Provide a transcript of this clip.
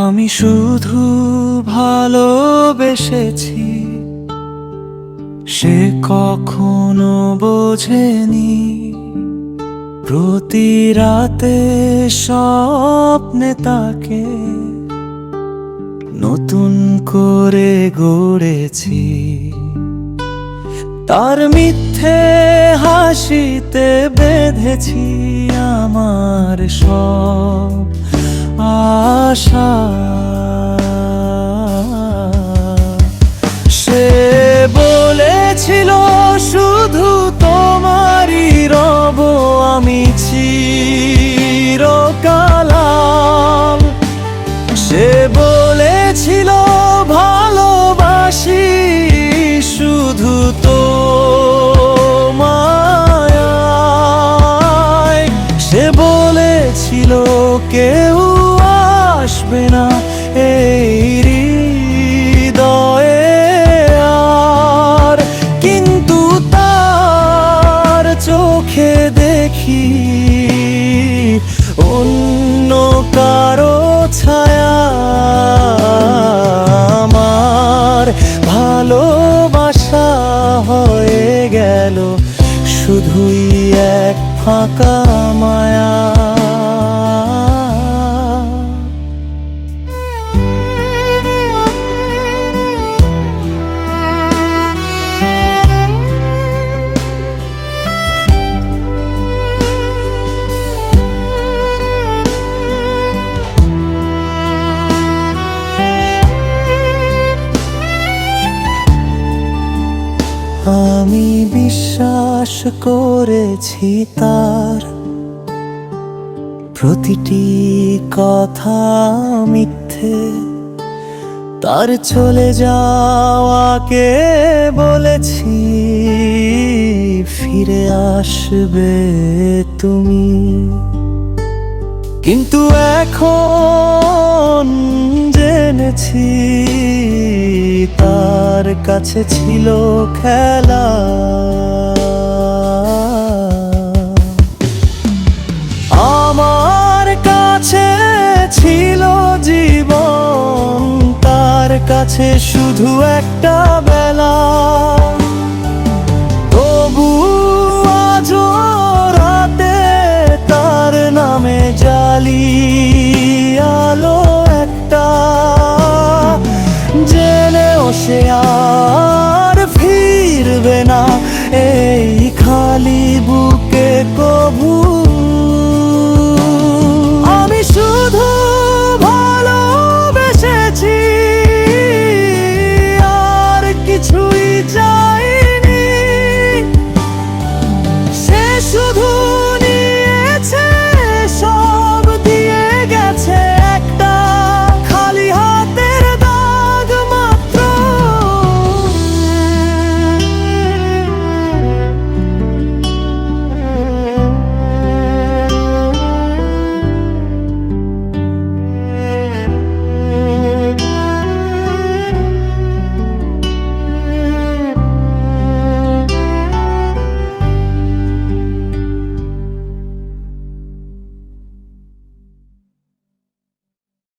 আমি শুধু ভালোবেসেছি, সে কখনো বোঝেনি। প্রতি রাতে স্বপ্নে তাকে নতুন করে গড়েছি। তার মিথ্যে হাসিতে বেঁধেছি আমার সব আশা। সে বলেছিল শুধু তোমারই রব আমি চিরকাল। সে বলেছিল ভালোবাসি শুধু তোমায়। সে বলেছিল কেউ আসবে না এই হৃদয়ে আর, কিন্তু তার চোখে দেখি অন্য কারো ছায়া। আমার ভালোবাসা হয়ে গেল শুধুই এক ফাঁকা মায়া। আমি বিশ্বাস করেছি তার প্রতিটি কথা মিথ্যে। তার চলে যাওয়াকে বলেছি ফিরে আসবে তুমি, কিন্তু এখন জেনেছি তার কাছে ছিল খেলা। আমার কাছে ছিল জীবন, তার কাছে শুধু একটা বেলা। তবু আজও রাতে তার নামে জ্বালি আলো একটা, জেনেও সে আর ফিরবে না এই